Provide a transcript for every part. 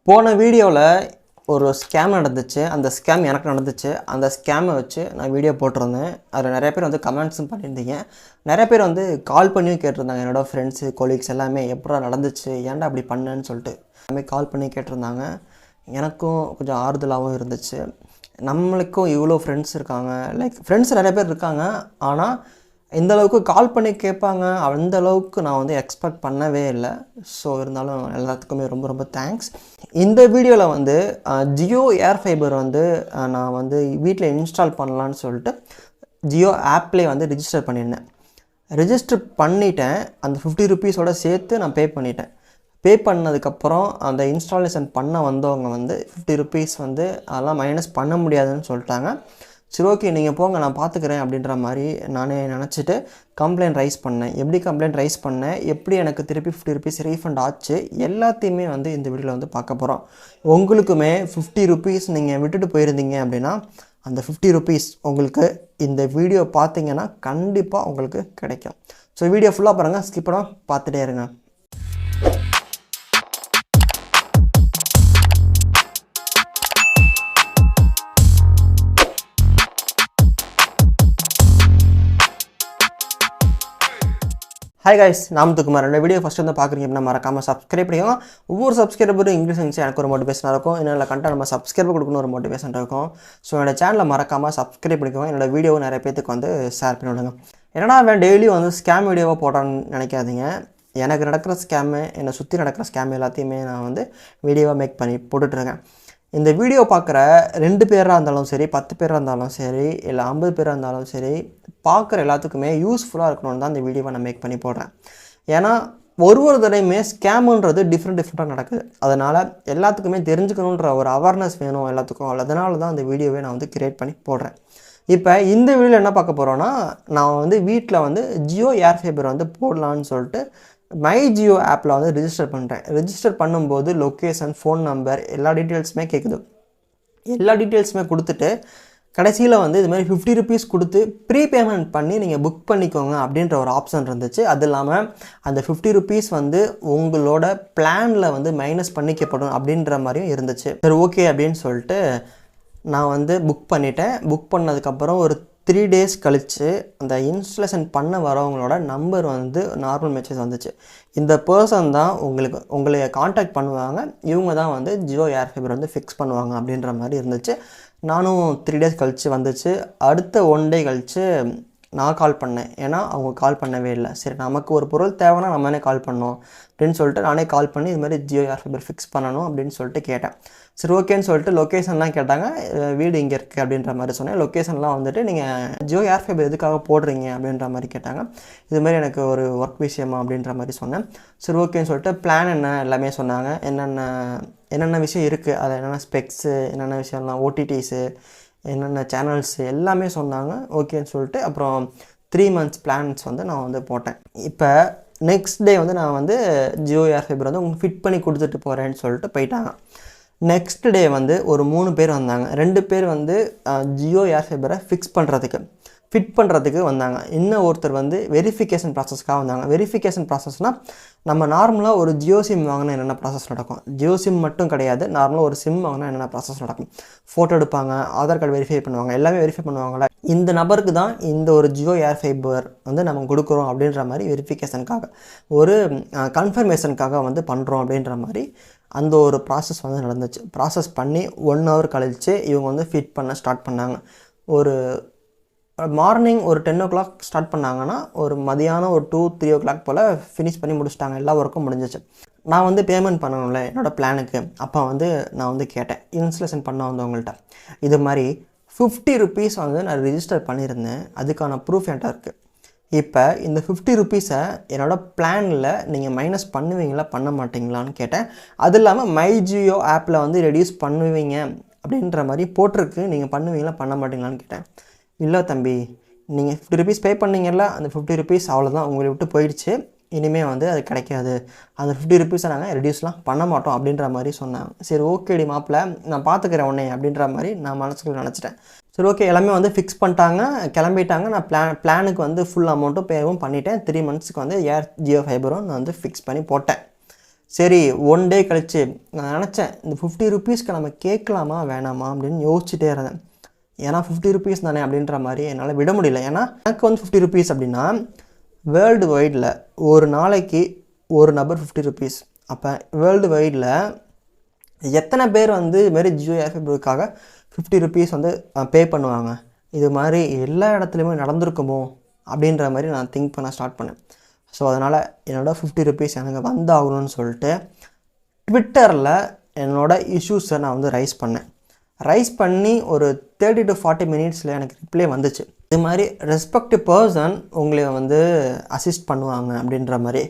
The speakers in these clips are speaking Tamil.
போன வீடியோவில் ஒரு ஸ்கேம் நடந்துச்சு. அந்த ஸ்கேம் எனக்கு நடந்துச்சு. அந்த ஸ்கேமை வச்சு நான் வீடியோ போட்டிருந்தேன். அதில் நிறைய பேர் வந்து கமெண்ட்ஸும் பண்ணியிருந்தீங்க. நிறைய பேர் வந்து கால் பண்ணியும் கேட்டிருந்தாங்க. என்னோடய ஃப்ரெண்ட்ஸு கொலீக்ஸ் எல்லாமே எப்படா நடந்துச்சு, ஏன்டா அப்படி பண்ணேன்னு சொல்லிட்டு எல்லாமே கால் பண்ணி கேட்டிருந்தாங்க. எனக்கும் கொஞ்சம் ஆறுதலாகவும் இருந்துச்சு. நம்மளுக்கும் இவ்வளோ ஃப்ரெண்ட்ஸ் இருக்காங்க, லைக் ஃப்ரெண்ட்ஸ் நிறைய பேர் இருக்காங்க. ஆனால் இந்தளவுக்கு கால் பண்ணி கேட்பாங்க அந்தளவுக்கு நான் வந்து எக்ஸ்பெக்ட் பண்ணவே இல்லை. ஸோ இருந்தாலும் எல்லாத்துக்குமே ரொம்ப ரொம்ப தேங்க்ஸ். இந்த வீடியோவில் வந்து ஜியோ ஏர் ஃபைபர் வந்து நான் வந்து வீட்டில் இன்ஸ்டால் பண்ணலான்னு சொல்லிட்டு ஜியோ ஆப்லேயே வந்து ரிஜிஸ்டர் பண்ணியிருந்தேன். ரிஜிஸ்டர் பண்ணிட்டேன். அந்த 50 ருபீஸோடு சேர்த்து நான் பே பண்ணிட்டேன். பே பண்ணதுக்கப்புறம் அந்த இன்ஸ்டாலேஷன் பண்ண வந்தவங்க வந்து 50 ருபீஸ் வந்து அதெல்லாம் மைனஸ் பண்ண முடியாதுன்னு சொல்லிட்டாங்க. சரி, ஓகே, நீங்கள் போங்க, நான் பார்த்துக்கிறேன் அப்படின்ற மாதிரி நானே நினச்சிட்டு கம்ப்ளைண்ட் ரைஸ் பண்ணேன். எப்படி கம்ப்ளைண்ட் ரைஸ் பண்ணேன், எப்படி எனக்கு திருப்பி 50 ருபீஸ் ரீஃபண்ட் ஆச்சு, எல்லாத்தையுமே வந்து இந்த வீடியோவில் வந்து பார்க்க போகிறோம். உங்களுக்குமே 50 ருபீஸ் நீங்கள் விட்டுட்டு போயிருந்தீங்க அப்படின்னா அந்த 50 ருபீஸ் உங்களுக்கு இந்த வீடியோ பார்த்தீங்கன்னா கண்டிப்பாக உங்களுக்கு கிடைக்கும். ஸோ வீடியோ ஃபுல்லாக பாருங்கள், ஸ்கிப் பண்ணால் பார்த்துட்டே இருங்க. ஹாய் கைஸ், நான் முத்துக்குமார். இந்த வீடியோ ஃபஸ்ட்டு வந்து பார்க்குறீங்க அப்படின்னா மறக்காமல் சப்ஸ்கிரைப் பண்ணிக்கோங்க. ஒவ்வொரு சப்ஸ்கிரைபரும் இங்கிலீஷ் இருந்துச்சு எனக்கு ஒரு மோட்டிவேஷனாக இருக்கும். என்னோட கண்டென்ட் நம்ம சப்ஸ்கிரைப் கொடுக்கணும் ஒரு மோட்டிவேஷன் இருக்கும். ஸோ என்னோட சேனலை மறக்காமல் சப்ஸ்கிரைப் பண்ணிக்கோங்க. என்னோட வீடியோவை நிறைய பேருக்கு வந்து ஷேர் பண்ணி விடுங்க. ஏன்னா அவன் டெய்லியும் வந்து ஸ்கேம் வீடியோவாக போட்டான்னு நினைக்காதீங்க. எனக்கு நடக்கிற ஸ்கேமு, என்னை சுற்றி நடக்கிற ஸ்கேம் எல்லாத்தையுமே நான் வந்து வீடியோவாக மேக் பண்ணி போட்டுட்ருக்கேன். இந்த வீடியோ பார்க்குற 2 பேராக இருந்தாலும் சரி, 10 பேராக இருந்தாலும் சரி, இல்லை 50 பேராக இருந்தாலும் சரி, பார்க்குற எல்லாத்துக்குமே யூஸ்ஃபுல்லாக இருக்கணும்னு தான் இந்த வீடியோவை நான் மேக் பண்ணி போடுறேன். ஏன்னா ஒரு தடவையுமே ஸ்கேமுன்றது டிஃப்ரெண்ட்டாக நடக்குது. அதனால் எல்லாத்துக்குமே தெரிஞ்சுக்கணுன்ற ஒரு அவேர்னஸ் வேணும் எல்லாத்துக்கும். அதனால தான் இந்த வீடியோவை நான் வந்து கிரியேட் பண்ணி போடுறேன். இப்போ இந்த வீடியோவில் என்ன பார்க்க போகிறோன்னா, நான் வந்து வீட்டில் வந்து ஜியோ ஏர் ஃபைபர் வந்து போடலான்னு சொல்லிட்டு மை ஜியோ ஆப்பில் வந்து ரிஜிஸ்டர் பண்ணுறேன். ரிஜிஸ்டர் பண்ணும்போது லொக்கேஷன், ஃபோன் நம்பர் எல்லா டீட்டெயில்ஸுமே கேட்குது. எல்லா டீட்டெயில்ஸுமே கொடுத்துட்டு கடைசியில் வந்து இதுமாதிரி 50 ருபீஸ் கொடுத்து ப்ரீ பேமெண்ட் பண்ணி நீங்கள் புக் பண்ணிக்கோங்க அப்படின்ற ஒரு ஆப்ஷன் இருந்துச்சு. அது இல்லாமல் அந்த 50 ருபீஸ் வந்து உங்களோட பிளானில் வந்து மைனஸ் பண்ணிக்கப்படும் அப்படின்ற மாதிரியும் இருந்துச்சு. சரி, ஓகே அப்படின்னு சொல்லிட்டு நான் வந்து புக் பண்ணிட்டேன். புக் பண்ணதுக்கப்புறம் ஒரு 3 டேஸ் கழித்து அந்த இன்ஸ்டாலேஷன் பண்ண வரவங்களோட நம்பர் வந்து நார்மல் மெசேஜ் வந்துச்சு. இந்த பர்சன் தான் உங்களை காண்டாக்ட் பண்ணுவாங்க, இவங்க தான் வந்து ஜியோ ஏர் ஃபைபர் வந்து ஃபிக்ஸ் பண்ணுவாங்க அப்படின்ற மாதிரி இருந்துச்சு. நானும் 3 டேஸ் கழித்து வந்துச்சு. அடுத்த 1 டே கழித்து நான் கால் பண்ணேன். ஏன்னா அவங்க கால் பண்ணவே இல்லை. சரி, நமக்கு ஒரு பொருள் தேவைன்னா நம்மளே கால் பண்ணோம் அப்படின்னு சொல்லிட்டு நானே கால் பண்ணி இது மாதிரி ஜியோ ஏர் ஃபைபர் ஃபிக்ஸ் பண்ணணும் அப்படின்னு சொல்லிட்டு கேட்டேன். சரி, ஓகேன்னு சொல்லிட்டு லொக்கேஷன்லாம் கேட்டாங்க. வீடு இங்கே இருக்குது அப்படின்ற மாதிரி சொன்னேன். லொக்கேஷன்லாம் வந்துட்டு நீங்கள் ஜியோ ஏர் ஃபைபர் எதுக்காக போடுறீங்க அப்படின்ற மாதிரி கேட்டாங்க. இதுமாதிரி எனக்கு ஒரு ஒர்க் விஷயமா அப்படின்ற மாதிரி சொன்னேன். சரி, ஓகேன்னு சொல்லிட்டு பிளான் என்ன எல்லாமே சொன்னாங்க. என்னென்ன விஷயம் இருக்குது, அதில் என்னென்ன ஸ்பெக்ஸு, என்னென்ன விஷயம்லாம், ஓடிடிஸு, என்னென்ன சேனல்ஸு எல்லாமே சொன்னாங்க. ஓகேன்னு சொல்லிட்டு அப்புறம் 3 months பிளான்ஸ் வந்து நான் வந்து போட்டேன். இப்போ நெக்ஸ்ட் டே வந்து நான் வந்து ஜியோ ஏர் ஃபைபர் வந்து உங்களுக்கு ஃபிட் பண்ணி கொடுத்துட்டு போகிறேன்னு சொல்லிட்டு போயிட்டாங்க. நெக்ஸ்ட் டே வந்து ஒரு 3 பேர் வந்தாங்க. 2 பேர் வந்து ஜியோ ஏர் ஃபைபரை ஃபிட் பண்ணுறதுக்கு வந்தாங்க. இன்னும் ஒருத்தர் வந்து வெரிஃபிகேஷன் ப்ராசஸ்க்காக வந்தாங்க. வெரிஃபிகேஷன் ப்ராசஸ்னால் நம்ம நார்மலாக ஒரு ஜியோ சிம் வாங்கினா என்னென்ன ப்ராசஸ் நடக்கும், ஜியோ சிம் மட்டும் கிடையாது, நார்மலாக ஒரு சிம் வாங்கினா என்னென்ன ப்ராசஸ் நடக்கும், ஃபோட்டோ எடுப்பாங்க, ஆதார் கார்டு வெரிஃபை பண்ணுவாங்க, எல்லாமே வெரிஃபை பண்ணுவாங்களா, இந்த நபருக்கு தான் இந்த ஒரு ஜியோ ஏர் ஃபைபர் வந்து நம்ம கொடுக்குறோம் அப்படின்ற மாதிரி வெரிஃபிகேஷனுக்காக, ஒரு கன்ஃபர்மேஷனுக்காக வந்து பண்ணுறோம் அப்படின்ற மாதிரி அந்த ஒரு ப்ராசஸ் வந்து நடந்துச்சு. ப்ராசஸ் பண்ணி 1 hour கழித்து இவங்க வந்து ஃபிட் பண்ண ஸ்டார்ட் பண்ணாங்க. ஒரு மார்னிங் ஒரு 10 o'clock ஸ்டார்ட் பண்ணாங்கன்னா ஒரு மதியானம் ஒரு 2-3 o'clock போல் ஃபினிஷ் பண்ணி முடிச்சிட்டாங்க. எல்லா ஒர்க்கும் முடிஞ்சிச்சு. நான் வந்து பேமெண்ட் பண்ணணும்ல என்னோடய பிளானுக்கு. அப்போ வந்து நான் வந்து கேட்டேன் இன்ஸ்டாலேஷன் பண்ண வந்தவங்கள்ட்ட, இது மாதிரி 50 ருபீஸ் வந்து நான் ரிஜிஸ்டர் பண்ணியிருந்தேன், அதுக்கான ப்ரூஃப் என்கிட்ட இருக்குது. இப்போ இந்த 50 ருபீஸை என்னோடய பிளானில் நீங்கள் மைனஸ் பண்ணுவீங்களா பண்ண மாட்டிங்களான்னு கேட்டேன். அது இல்லாமல் மை ஜியோ ஆப்பில் வந்து ரெடியூஸ் பண்ணுவீங்க அப்படின்ற மாதிரி போட்டிருக்கு, நீங்கள் பண்ணுவீங்களா பண்ண மாட்டிங்களான்னு கேட்டேன். இல்லை தம்பி, நீங்கள் 50 ருபீஸ் பே பண்ணிங்கல்ல, அந்த 50 ருபீஸ் அவ்வளோதான், உங்களை விட்டு போயிடுச்சு, இனிமேல் வந்து அது கிடைக்காது, அந்த 50 ருபீஸை நாங்கள் ரெடியூஸ்லாம் பண்ண மாட்டோம் அப்படின்ற மாதிரி சொன்னாங்க. சரி, ஓகேடி மாப்பிள்ள, நான் பார்த்துக்கிறேன் உடனே அப்படின்ற மாதிரி நான் மனசுக்குள்ள நினச்சிட்டேன். சரி, ஓகே, எல்லாமே வந்து ஃபிக்ஸ் பண்ணிட்டாங்க, கிளம்பிட்டாங்க. நான் பிளானுக்கு வந்து ஃபுல் அமௌண்ட்டும் பேவும் பண்ணிட்டேன். 3 monthsக்கு வந்து ஜியோ ஃபைபரும் நான் வந்து ஃபிக்ஸ் பண்ணி போட்டேன். சரி 1 டே கழிச்சு நான் நினச்சேன் இந்த 50 ருபீஸ்க்கு நம்ம கேட்கலாமா வேணாமா அப்படின்னு யோசிச்சுட்டே இருந்தேன். ஏன்னா 50 ருபீஸ் தானே அப்படின்ற மாதிரி என்னால் விட முடியல. ஏன்னா எனக்கு வந்து 50 ருபீஸ் அப்படின்னா வேர்ல்டு வைடில் ஒரு நாளைக்கு ஒரு நபர் 50 ருபீஸ். அப்போ வேர்ல்டு வைடில் எத்தனை பேர் வந்து இதுமாரி ஜியோ ஏர்ஃபைபருக்காக 50 ருபீஸ் வந்து பே பண்ணுவாங்க? இது மாதிரி எல்லா இடத்துலையுமே நடந்திருக்குமோ அப்படின்ற மாதிரி நான் திங்க் பண்ண ஸ்டார்ட் பண்ணேன். ஸோ அதனால் என்னோடய 50 ருபீஸ் எனக்கு வந்தாகணும்னு சொல்லிட்டு ட்விட்டரில் என்னோடய இஷ்யூஸை நான் வந்து ரைஸ் பண்ணி ஒரு 30 to 40 மினிட்ஸில் எனக்கு ரிப்ளை வந்துச்சு. இது மாதிரி ரெஸ்பெக்டிவ் பர்சன் உங்களை வந்து அசிஸ்ட் பண்ணுவாங்க அப்படின்ற மாதிரி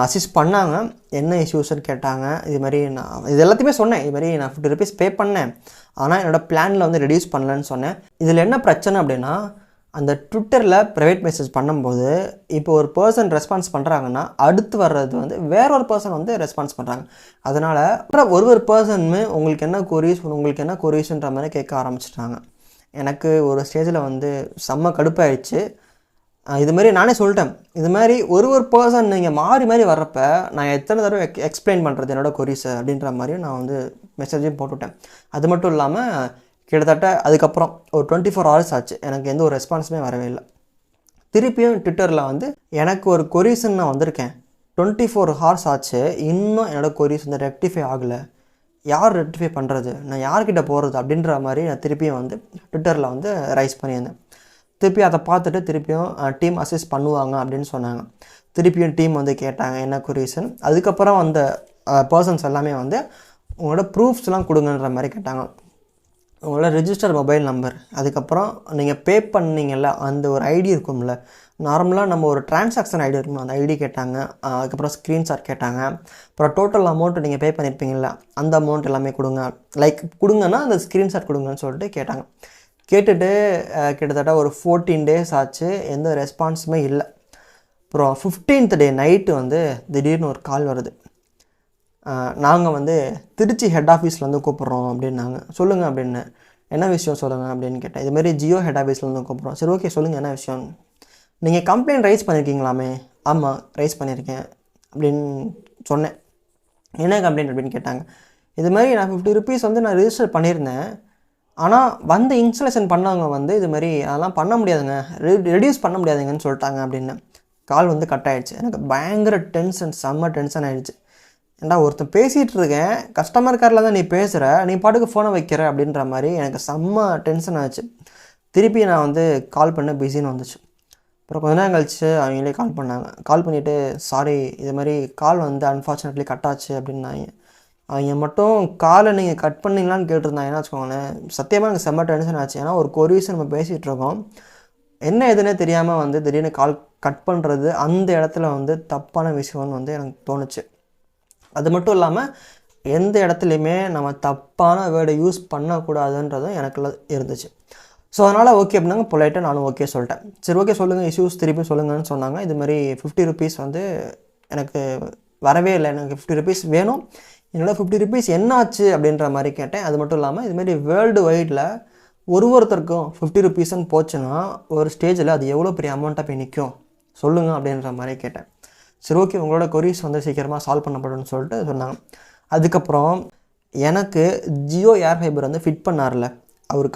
அசிஸ்ட் பண்ணாங்க. என்ன இஷ்யூஸ்ன்னு கேட்டாங்க. இது மாதிரி நான் இது எல்லாத்தையுமே சொன்னேன். இது மாதிரி நான் 50 ருபீஸ் பே பண்ணேன், ஆனால் என்னோடய பிளானில் வந்து ரெடியூஸ் பண்ணலன்னு சொன்னேன். இதில் என்ன பிரச்சனை அப்படின்னா அந்த ட்விட்டரில் ப்ரைவேட் மெசேஜ் பண்ணும்போது இப்போ ஒரு பர்சன் ரெஸ்பான்ஸ் பண்ணுறாங்கன்னா அடுத்து வர்றது வந்து வேற ஒரு பர்சன் வந்து ரெஸ்பான்ஸ் பண்ணுறாங்க. அதனால் ஒரு பர்சனுமே உங்களுக்கு என்ன கொரீஸ்ன்ற மாதிரி கேட்க ஆரம்பிச்சிட்டாங்க. எனக்கு ஒரு ஸ்டேஜில் வந்து செம்ம கடுப்பாயிடுச்சு. இதுமாரி நானே சொல்லிட்டேன். இது மாதிரி ஒரு பர்சன் நீங்கள் மாறி வர்றப்ப நான் எத்தனை தடவை எக்ஸ்பிளைன் பண்ணுறது என்னோடய கொரீஸை அப்படின்ற மாதிரியும் நான் வந்து மெசேஜையும் போட்டுவிட்டேன். அது மட்டும் இல்லாமல் கிட்டத்தட்ட அதுக்கப்புறம் ஒரு 24 hours ஆச்சு, எனக்கு எந்த ஒரு ரெஸ்பான்ஸுமே வரவே இல்லை. திருப்பியும் ட்விட்டரில் வந்து எனக்கு ஒரு கொரீஸ்ன்னு நான் வந்திருக்கேன், 24 hours ஆச்சு, இன்னும் என்னோடய கொரீஸ் வந்து ரெக்டிஃபை ஆகலை, யார் ரெக்டிஃபை பண்ணுறது, நான் யார்கிட்ட போகிறது அப்படின்ற மாதிரி நான் திருப்பியும் வந்து ட்விட்டரில் வந்து ரைஸ் பண்ணியிருந்தேன். திருப்பி அதை பார்த்துட்டு திருப்பியும் டீம் அசிஸ்ட் பண்ணுவாங்க அப்படின்னு சொன்னாங்க. திருப்பியும் டீம் வந்து கேட்டாங்க என்ன கொரீஸ்ன்னு. அதுக்கப்புறம் அந்த பர்சன்ஸ் எல்லாமே வந்து உங்களோட ப்ரூஃப்ஸ்லாம் கொடுங்கன்ற மாதிரி கேட்டாங்க. உங்களோட ரிஜிஸ்டர் மொபைல் நம்பர், அதுக்கப்புறம் நீங்கள் பே பண்ணிங்கல்ல அந்த ஒரு ஐடி இருக்கும்ல, நார்மலாக நம்ம ஒரு டிரான்சாக்ஷன் ஐடி இருக்கணும், அந்த ஐடி கேட்டாங்க. அதுக்கப்புறம் ஸ்க்ரீன்ஷாட் கேட்டாங்க. அப்புறம் டோட்டல் அமௌண்ட்டு நீங்கள் பே பண்ணியிருப்பீங்கள அந்த அமௌண்ட் எல்லாமே கொடுங்க, கொடுங்கன்னா அந்த ஸ்க்ரீன்ஷாட் கொடுங்கன்னு சொல்லிட்டு கேட்டாங்க. கேட்டுட்டு கிட்டத்தட்ட ஒரு 14 days ஆச்சு, எந்த ரெஸ்பான்ஸுமே இல்லை. அப்புறம் 15th day நைட்டு வந்து திடீர்னு ஒரு கால் வருது. நாங்கள் வந்து திருச்சி ஹெட் ஆஃபீஸ்லேருந்து கூப்பிட்றோம் அப்படின்னாங்க. சொல்லுங்கள் அப்படின்னு. என்ன விஷயம் சொல்லுங்கள் அப்படின்னு கேட்டேன். இதுமாரி ஜியோ ஹெட் ஆஃபீஸ்லேருந்து கூப்பிட்றோம். சரி ஓகே சொல்லுங்கள் என்ன விஷயம். நீங்கள் கம்ப்ளைண்ட் ரைஸ் பண்ணியிருக்கீங்களாமே? ஆமாம் ரைஸ் பண்ணியிருக்கேன் அப்படின்னு சொன்னேன். என்ன கம்ப்ளைண்ட் அப்படின்னு கேட்டாங்க. இது மாதிரி நான் 50 ருபீஸ் வந்து நான் ரிஜிஸ்டர் பண்ணியிருந்தேன், ஆனால் வந்து இன்ஸ்டாலேஷன் பண்ணவங்க வந்து இது மாதிரி அதெல்லாம் பண்ண முடியாதுங்க, ரெடியூஸ் பண்ண முடியாதுங்கன்னு சொல்லிட்டாங்க அப்படின்னு. கால் வந்து கட் ஆகிடுச்சு. எனக்கு பயங்கர செம்ம டென்ஷன் ஆகிடுச்சு. ஏன்டா ஒருத்தன் பேசிகிட்டு இருக்கேன், கஸ்டமர் கேரில் தான் நீ பேசுகிற, நீ பாட்டுக்கு ஃபோனை வைக்கிற அப்படின்ற மாதிரி எனக்கு செம்ம டென்ஷன் ஆச்சு. திருப்பி நான் வந்து கால் பண்ண பிஸின்னு வந்துச்சு. அப்புறம் கொஞ்ச நேரம் கழிச்சு அவங்களே கால் பண்ணாங்க. கால் பண்ணிவிட்டு சாரி இது மாதிரி கால் வந்து அன்ஃபார்ச்சுனேட்லி கட் ஆச்சு அப்படின்னாங்க. அவங்க மட்டும் காலை நீங்கள் கட் பண்ணிங்களான்னு கேட்டிருந்தாங்கன்னா வச்சுக்கோங்களேன், சத்தியமாக எனக்கு செம்ம டென்ஷன் ஆச்சு. ஏன்னா ஒரு கொரீஸ் நம்ம பேசிகிட்டு இருக்கோம், என்ன எதுனே தெரியாமல் வந்து திடீர்னு கால் கட் பண்ணுறது அந்த இடத்துல வந்து தப்பான விஷயம்னு வந்து எனக்கு தோணுச்சு. அது மட்டும் இல்லாமல் எந்த இடத்துலையுமே நம்ம தப்பான வேர்டை யூஸ் பண்ணக்கூடாதுன்றதும் எனக்குள்ள இருந்துச்சு. ஸோ அதனால் ஓகே அப்படின்னாங்க. பொலைட்டாக நானும் ஓகே சொல்லிட்டேன். சரி ஓகே சொல்லுங்கள் இஷ்யூஸ் திருப்பி சொல்லுங்கன்னு சொன்னாங்க. இதுமாதிரி 50 ருபீஸ் வந்து எனக்கு வரவே இல்லை, எனக்கு 50 ருபீஸ் வேணும், என்னோடய 50 ருபீஸ் என்னாச்சு அப்படின்ற மாதிரி கேட்டேன். அது மட்டும் இல்லாமல் இதுமாரி வேர்ல்டு வைடில் ஒருத்தருக்கும் 50 ருபீஸ்ன்னு போச்சுன்னா ஒரு ஸ்டேஜில் அது எவ்வளோ பெரிய அமௌண்ட்டாக போய் நிற்கும் சொல்லுங்கள் அப்படின்ற மாதிரி கேட்டேன். சரி ஓகே உங்களோட கொரீஸ் வந்து சீக்கிரமாக சால்வ் பண்ணப்படும்னு சொல்லிட்டு சொன்னாங்க. அதுக்கப்புறம் எனக்கு ஜியோ ஏர்ஃபைபர் வந்து ஃபிட் பண்ணார்ல, அவர்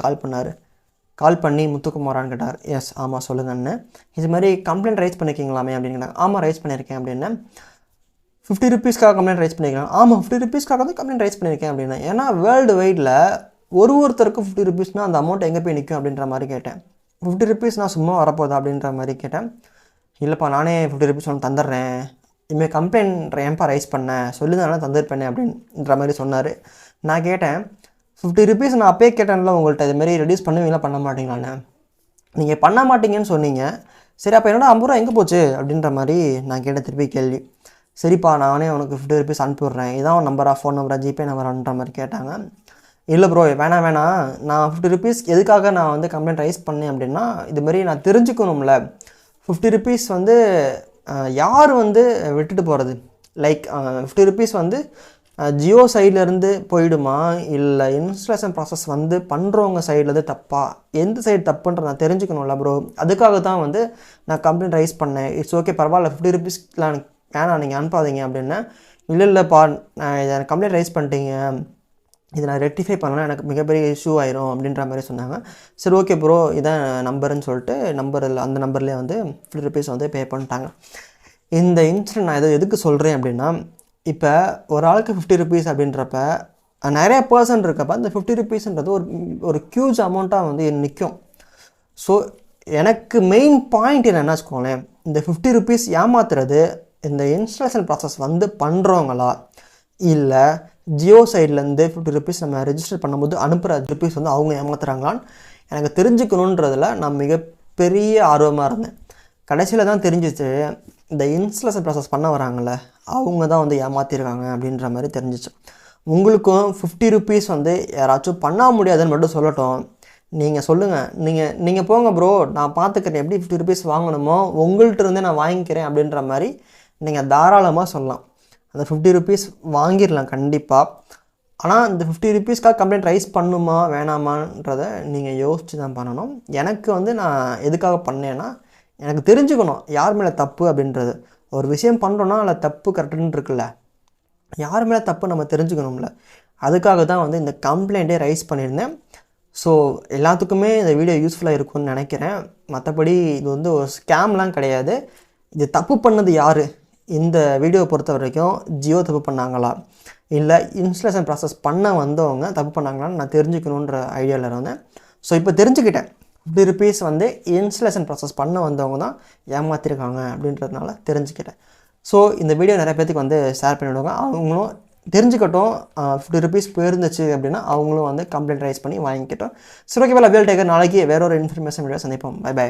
கால் பண்ணி முத்துக்குமாரான்னு கேட்டார். எஸ் ஆமாம் சொல்லுங்கன்னு. இது மாதிரி கம்ப்ளைண்ட் ரைஸ் பண்ணியிருக்கீங்களாமே அப்படின்னு கேட்டாங்க. ஆமாம் ரைஸ் பண்ணியிருக்கேன் அப்படின்னு. 50 ருபீஸ்க்காக கம்ப்ளைண்ட் ரைஸ் பண்ணியிருக்கேன். ஆமாம் 50 ருபீஸ்க்காக தான் கம்ப்ளைண்ட் ரைஸ் பண்ணியிருக்கேன் அப்படின்னா. ஏன்னா வேர்ல்டு வைடில் ஒருத்தருக்கும் 50 ருபீஸ்னால் அந்த அமௌண்ட் எங்கே போய் நிற்கும் அப்படின்ற மாதிரி கேட்டேன். 50 ருபீஸ் நான் சும்மா வரப்போதா அப்படின்ற மாதிரி கேட்டேன். இல்லைப்பா நானே 50 ருபீஸ் ஒன்று தந்துடுறேன், இனிமேல் கம்ப்ளைண்ட் ஏன்ப்பா ரைஸ் பண்ணேன் சொல்லுதானே தந்துருப்பேனே அப்படின்ற மாதிரி சொன்னார். நான் கேட்டேன் 50 ருபீஸ் நான் அப்பயே கேட்டேன்ல உங்கள்கிட்ட, இதுமாரி ரெடியூஸ் பண்ணுவீங்களா பண்ண மாட்டீங்களான்னு. நீங்கள் பண்ண மாட்டீங்கன்னு சொன்னீங்க, சரி அப்போ என்னோட 50 ரூபா எங்கே போச்சு அப்படின்ற மாதிரி நான் கேட்டேன் திருப்பி கேள்வி. சரிப்பா நானே உனக்கு 50 ருபீஸ் அனுப்பிவிட்றேன், இதான் நம்பரா ஃபோன் நம்பரா ஜிபே நம்பரான்ற மாதிரி கேட்டாங்க. இல்லை ப்ரோ வேணாம் நான் 50 ருபீஸ் எதுக்காக நான் வந்து கம்ப்ளைண்ட் ரைஸ் பண்ணேன் அப்படின்னா இதுமாரி நான் தெரிஞ்சுக்கணும்ல 50 ருபீஸ் வந்து யார் வந்து விட்டுட்டு போகிறது, லைக் 50 ருபீஸ் வந்து ஜியோ சைட்லேருந்து போயிடுமா இல்லை இன்ஸ்டாலேஷன் ப்ராசஸ் வந்து பண்ணுறவங்க சைட்லேருந்து தப்பா, எந்த சைடு தப்புன்ற நான் தெரிஞ்சுக்கணும்ல ப்ரோ, அதுக்காக தான் வந்து நான் கம்ப்ளைண்ட் ரைஸ் பண்ணேன். இட்ஸ் ஓகே பரவாயில்ல 50 ருபீஸ்லாம் வேணாம் நீங்கள் அனுப்பாதீங்க அப்படின்னு. இல்லைப்பா நான் இதை கம்ப்ளைண்ட் ரைஸ் பண்ணிட்டீங்க, இதை நான் ரெக்டிஃபை பண்ணலாம், எனக்கு மிகப்பெரிய இஷ்யூ ஆயிரும் அப்படின்ற மாதிரி சொன்னாங்க. சரி ஓகே ப்ரோ இதான் நம்பருன்னு சொல்லிட்டு அந்த நம்பர்லேயே வந்து ₹50 வந்து பே பண்ணிட்டாங்க. இந்த இன்சிடென்ட் நான் எதுக்கு சொல்கிறேன் அப்படின்னா, இப்போ ஒரு ஆளுக்கு ₹50 அப்படின்றப்ப நிறைய பர்சன் இருக்கப்போ அந்த ₹50ன்றது ஒரு ஹியூஜ் அமௌண்ட்டாக வந்து நிற்கும். ஸோ எனக்கு மெயின் பாயிண்ட் என்னென்னா வச்சுக்கோங்களேன், இந்த ₹50 ஏமாத்துறது இந்த இன்ஸ்டாலேஷன் ப்ராசஸ் வந்து பண்ணுறவங்களா, இல்லை ஜியோ சைட்லேருந்து ₹50 நம்ம ரெஜிஸ்டர் பண்ணும்போது அனுப்புகிற ₹50 வந்து அவங்க ஏமாத்துறாங்களான்னு எனக்கு தெரிஞ்சுக்கணுன்றதில் நான் மிகப்பெரிய ஆர்வமாக இருந்தேன். கடைசியில் தான் தெரிஞ்சிச்சு, இந்த இன்ஸ்டாலேஷன் ப்ராசஸ் பண்ண வராங்கள்ல அவங்க தான் வந்து ஏமாற்றிருக்காங்க அப்படின்ற மாதிரி தெரிஞ்சிச்சு. உங்களுக்கும் ₹50 வந்து யாராச்சும் பண்ண முடியாதுன்னு மட்டும் சொல்லட்டும், நீங்கள் சொல்லுங்கள், நீங்கள் போங்க ப்ரோ நான் பார்த்துக்கிறேன், எப்படி ₹50 வாங்கணுமோ உங்கள்கிட்ட இருந்தே நான் வாங்கிக்கிறேன் அப்படின்ற மாதிரி நீங்கள் தாராளமாக சொல்லலாம். அந்த ₹50 வாங்கிடலாம் கண்டிப்பாக. ஆனால் இந்த ₹50க்காக கம்ப்ளைண்ட் ரைஸ் பண்ணுமா வேணாமான்றதை நீங்கள் யோசித்து தான் பண்ணணும். எனக்கு வந்து நான் எதுக்காக பண்ணேன்னா, எனக்கு தெரிஞ்சுக்கணும் யார் மேலே தப்பு அப்படின்றது. ஒரு விஷயம் பண்ணுறோன்னா அதில் தப்பு கரெக்டுன்னு இருக்குல்ல, யார் மேலே தப்பு நம்ம தெரிஞ்சுக்கணும்ல, அதுக்காக தான் வந்து இந்த கம்ப்ளைண்ட்டே ரைஸ் பண்ணியிருந்தேன். ஸோ எல்லாத்துக்குமே இந்த வீடியோ யூஸ்ஃபுல்லாக இருக்கும்னு நினைக்கிறேன். மற்றபடி இது வந்து ஒரு ஸ்கேம்லாம் கிடையாது. இது தப்பு பண்ணது யார், இந்த வீடியோவை பொறுத்த வரைக்கும் ஜியோ தப்பு பண்ணாங்களா, இல்லை இன்ஸ்டாலேஷன் ப்ராசஸ் பண்ண வந்தவங்க தப்பு பண்ணாங்களான்னு நான் தெரிஞ்சுக்கணுன்ற ஐடியாவில் இருந்தேன். ஸோ இப்போ தெரிஞ்சுக்கிட்டேன், ₹50 வந்து இன்ஸ்டாலேஷன் ப்ராசஸ் பண்ண வந்தவங்க தான் ஏமாற்றிருக்காங்க அப்படின்றதுனால தெரிஞ்சுக்கிட்டேன். ஸோ இந்த வீடியோ நிறைய பேருக்கு வந்து ஷேர் பண்ணிவிடுவாங்க, அவங்களும் தெரிஞ்சுக்கட்டும். ₹50 போயிருந்துச்சு அப்படின்னா அவங்களும் வந்து கம்ப்ளைண்ட் ரைஸ் பண்ணி வாங்கிக்கிட்டோம். சரி ஓகே, லவ் யூ டேக்கர். நாளைக்கு வேற ஒரு இன்ஃபர்மேஷன் வீடியோ சந்திப்போம். Bye by.